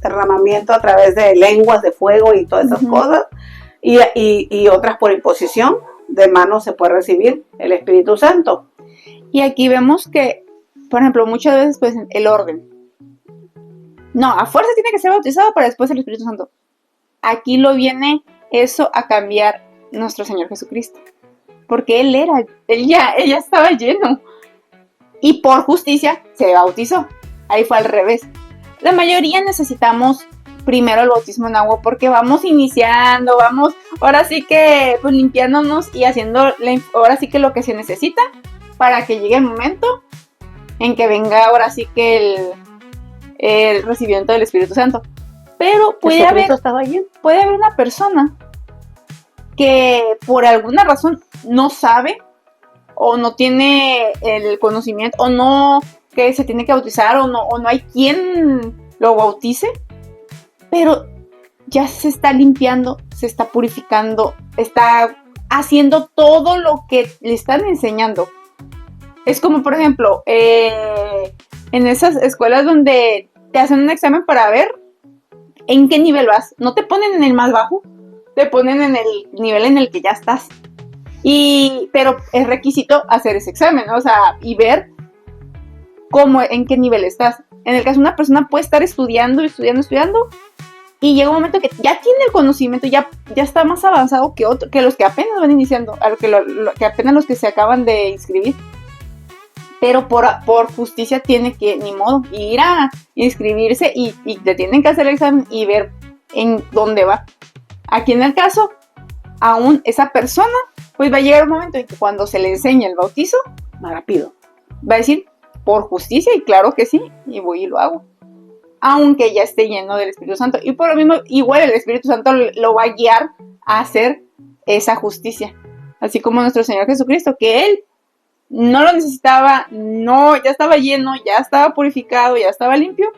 derramamiento a través de lenguas de fuego y todas esas cosas, y otras por imposición de manos se puede recibir el Espíritu Santo. Y aquí vemos que, por ejemplo, muchas veces pues el orden. No, a fuerza tiene que ser bautizado para después el Espíritu Santo. Aquí lo viene eso a cambiar nuestro Señor Jesucristo. Porque Él ya estaba lleno. Y por justicia se bautizó. Ahí fue al revés. La mayoría necesitamos primero el bautismo en agua porque vamos iniciando, vamos ahora sí que pues limpiándonos y haciendo ahora sí que lo que se necesita para que llegue el momento en que venga ahora sí que el recibimiento del Espíritu Santo. Pero puede haber una persona que por alguna razón no sabe o no tiene el conocimiento o no que se tiene que bautizar o no hay quien lo bautice, pero ya se está limpiando, se está purificando, está haciendo todo lo que le están enseñando. Es como, por ejemplo, en esas escuelas donde te hacen un examen para ver en qué nivel vas. No te ponen en el más bajo, te ponen en el nivel en el que ya estás. Pero es requisito hacer ese examen, ¿no? O sea, y ver en qué nivel estás. En el caso de una persona puede estar estudiando, y llega un momento que ya tiene el conocimiento, ya está más avanzado que los que apenas van iniciando, que apenas los que se acaban de inscribir. Pero por justicia tiene que, ni modo, ir a inscribirse y te tienen que hacer el examen y ver en dónde va. Aquí en el caso, aún esa persona, pues va a llegar un momento en que cuando se le enseña el bautizo, más rápido, va a decir, por justicia, y claro que sí, y voy y lo hago. Aunque ya esté lleno del Espíritu Santo. Y por lo mismo, igual el Espíritu Santo lo va a guiar a hacer esa justicia. Así como nuestro Señor Jesucristo, que Él no lo necesitaba, ya estaba lleno, ya estaba purificado, ya estaba limpio,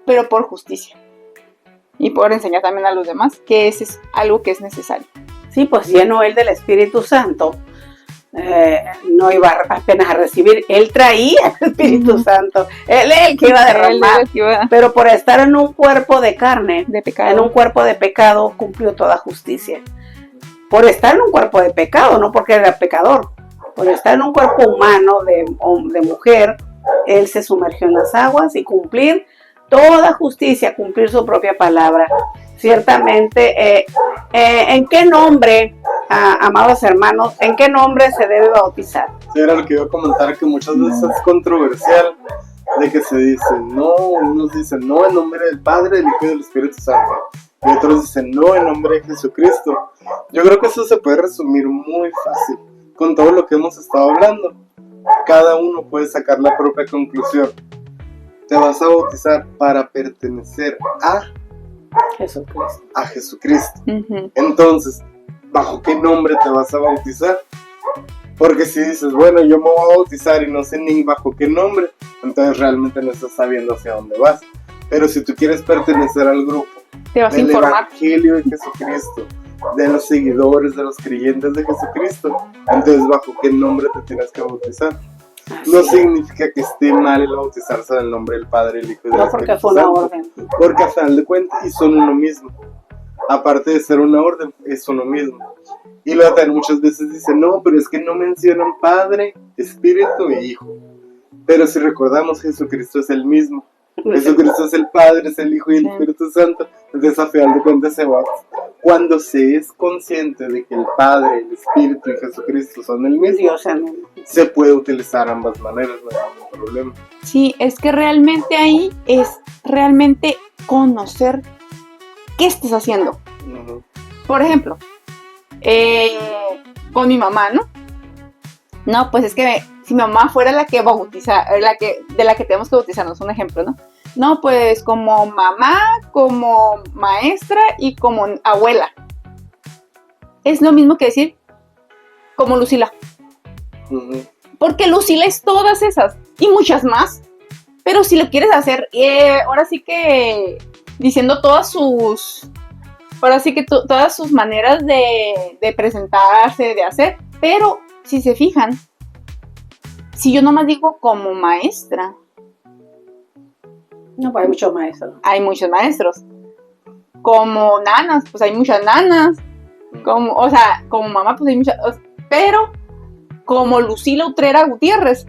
pero por justicia. Y por enseñar también a los demás que ese es algo que es necesario. Sí, pues lleno Él del Espíritu Santo. No iba apenas a recibir, él traía el Espíritu Santo, él que iba a derramar, pero por estar en un cuerpo de carne, en un cuerpo de pecado, cumplió toda justicia. Por estar en un cuerpo de pecado, no porque era pecador, por estar en un cuerpo humano de mujer, él se sumergió en las aguas y cumplir toda justicia, cumplir su propia palabra. Ciertamente, ¿en qué nombre, amados hermanos, en qué nombre se debe bautizar? Sí, era lo que iba a comentar, que muchas veces es controversial de que se dice, no, unos dicen no en nombre del Padre, del Hijo y del Espíritu Santo, y otros dicen no en nombre de Jesucristo. Yo creo que eso se puede resumir muy fácil con todo lo que hemos estado hablando. Cada uno puede sacar la propia conclusión. Te vas a bautizar para pertenecer a Jesucristo. Entonces, ¿bajo qué nombre te vas a bautizar? Porque si dices, bueno, yo me voy a bautizar y no sé ni bajo qué nombre, entonces realmente no estás sabiendo hacia dónde vas. Pero si tú quieres pertenecer al grupo del Evangelio de Jesucristo, de los seguidores, de los creyentes de Jesucristo, entonces ¿bajo qué nombre te tienes que bautizar? No significa que esté mal el bautizarse en el nombre del Padre, el Hijo y del No, porque Espíritu fue una Santo, orden. porque a final de cuentas y son uno mismo. Aparte de ser una orden, es uno mismo. Y luego también muchas veces dicen, no, pero es que no mencionan Padre, Espíritu e Hijo. Pero si recordamos, Jesucristo es el mismo. Jesucristo es el Padre, es el Hijo y el Espíritu Santo. Entonces a final de cuentas se va. Cuando se es consciente de que el Padre, el Espíritu y Jesucristo son el mismo, Dios en uno. se puede utilizar ambas maneras, no hay ningún problema. Sí, es que realmente ahí es realmente conocer qué estás haciendo. Ujú. Por ejemplo, con mi mamá, ¿no? No, pues es que si mi mamá fuera la que bautiza, de la que tenemos que bautizarnos, un ejemplo, ¿no? No, pues como mamá, como maestra y como abuela. Es lo mismo que decir como Lucila. Ujú. Porque Lucila es todas esas y muchas más. Pero si lo quieres hacer, ahora sí que diciendo todas sus... Ahora sí que todas sus maneras de presentarse, de hacer. Pero si se fijan, si yo nomás digo como maestra, No, pues hay muchos maestros. hay muchos maestros. Como nanas, pues hay muchas nanas. O sea, como mamá, pues hay muchas. Pero como Lucila Utrera Gutiérrez,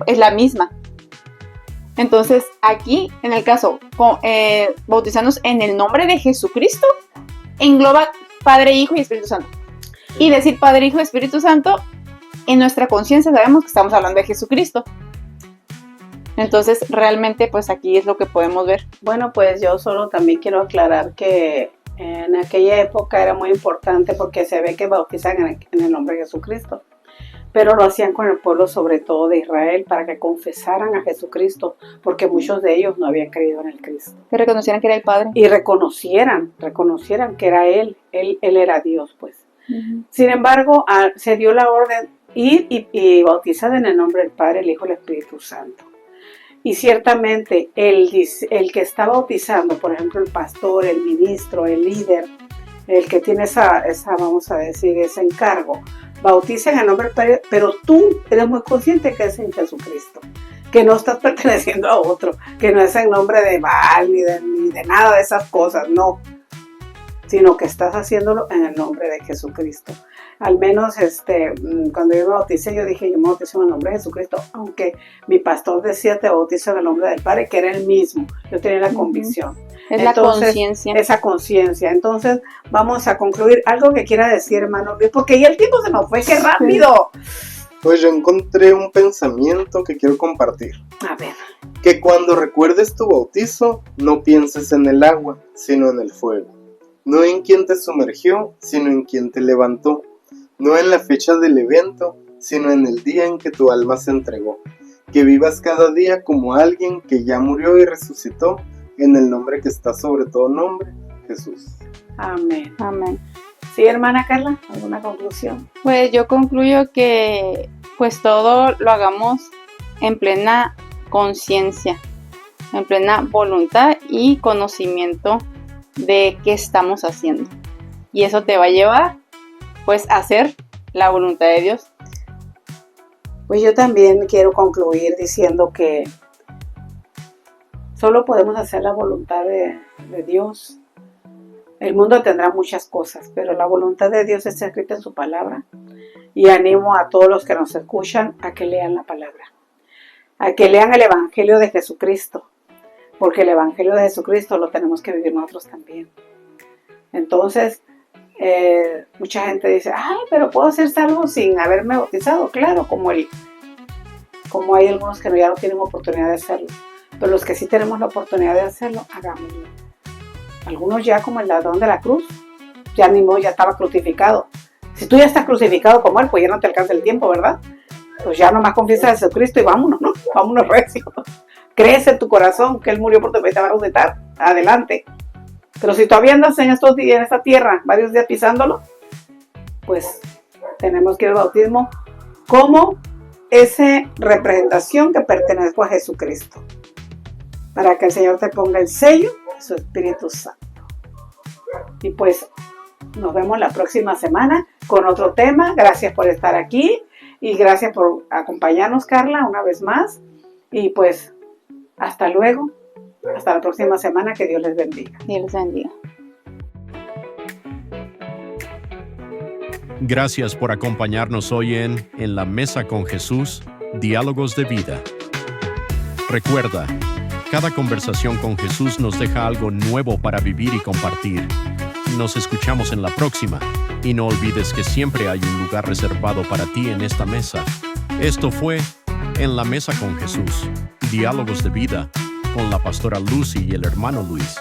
es la misma. Entonces, aquí, en el caso, bautizarnos en el nombre de Jesucristo, engloba Padre, Hijo y Espíritu Santo. Y decir Padre, Hijo y Espíritu Santo, en nuestra conciencia sabemos que estamos hablando de Jesucristo. Entonces, realmente, pues aquí es lo que podemos ver. Bueno, pues yo solo también quiero aclarar que en aquella época era muy importante porque se ve que bautizan en el nombre de Jesucristo. Pero lo hacían con el pueblo, sobre todo de Israel, para que confesaran a Jesucristo, porque muchos de ellos no habían creído en el Cristo. Que reconocieran que era el Padre. Y reconocieran que era Él era Dios, pues. Uh-huh. Sin embargo, se dio la orden, ir y bautizar en el nombre del Padre, el Hijo y el Espíritu Santo. Y ciertamente el que está bautizando, por ejemplo, el pastor, el ministro, el líder, el que tiene esa vamos a decir, ese encargo, bautiza en el nombre del Padre, pero tú eres muy consciente que es en Jesucristo, que no estás perteneciendo a otro, que no es en nombre de Baal ni de nada de esas cosas, no, sino que estás haciéndolo en el nombre de Jesucristo. Al menos cuando yo me bauticé, yo dije, yo me bautizo en el nombre de Jesucristo, aunque mi pastor decía, te bautizo en el nombre del Padre, que era el mismo, yo tenía la convicción. Es Entonces, la conciencia. Esa conciencia. Entonces, vamos a concluir. Algo que quiera decir, hermano Luis, porque ya el tiempo se nos fue, ¡qué rápido! Pues yo encontré un pensamiento que quiero compartir. A ver. Que cuando recuerdes tu bautizo, no pienses en el agua, sino en el fuego. No en quien te sumergió, sino en quien te levantó. No en la fecha del evento, sino en el día en que tu alma se entregó. Que vivas cada día como alguien que ya murió y resucitó, en el nombre que está sobre todo nombre, Jesús. Amén. Amén. Sí, hermana Carla, ¿alguna conclusión? Pues yo concluyo que pues todo lo hagamos en plena conciencia, en plena voluntad y conocimiento de qué estamos haciendo. Y eso te va a llevar pues a hacer la voluntad de Dios. Pues yo también quiero concluir diciendo que solo podemos hacer la voluntad de Dios. El mundo tendrá muchas cosas, pero la voluntad de Dios está escrita en su palabra. Y animo a todos los que nos escuchan a que lean la palabra, a que lean el Evangelio de Jesucristo, porque el Evangelio de Jesucristo lo tenemos que vivir nosotros también. Entonces, mucha gente dice, ay, pero puedo ser salvo sin haberme bautizado. Claro, como hay algunos que ya no tienen oportunidad de hacerlo, pero los que sí tenemos la oportunidad de hacerlo, hagámoslo. Algunos ya, como el ladrón de la cruz, ya ni modo, ya estaba crucificado. Si tú ya estás crucificado como él, pues ya no te alcanza el tiempo, ¿verdad? Pues ya nomás confiesa a Jesucristo y vámonos, ¿no? Vámonos recio. Crees en tu corazón que él murió por tu fe y te va a resucitar. Adelante. Pero si todavía andas en estos días, en esta tierra, varios días pisándolo, pues tenemos que ir al bautismo como esa representación que pertenece a Jesucristo, para que el Señor te ponga el sello de su Espíritu Santo. Y pues nos vemos la próxima semana con otro tema. Gracias por estar aquí. Y gracias por acompañarnos, Carla, una vez más. Y pues, hasta luego. Hasta la próxima semana. Que Dios les bendiga. Dios les bendiga. Gracias por acompañarnos hoy en la Mesa con Jesús, Diálogos de Vida. Recuerda, cada conversación con Jesús nos deja algo nuevo para vivir y compartir. Nos escuchamos en la próxima. Y no olvides que siempre hay un lugar reservado para ti en esta mesa. Esto fue En la Mesa con Jesús, Diálogos de Vida, con la pastora Lucy y el hermano Luis.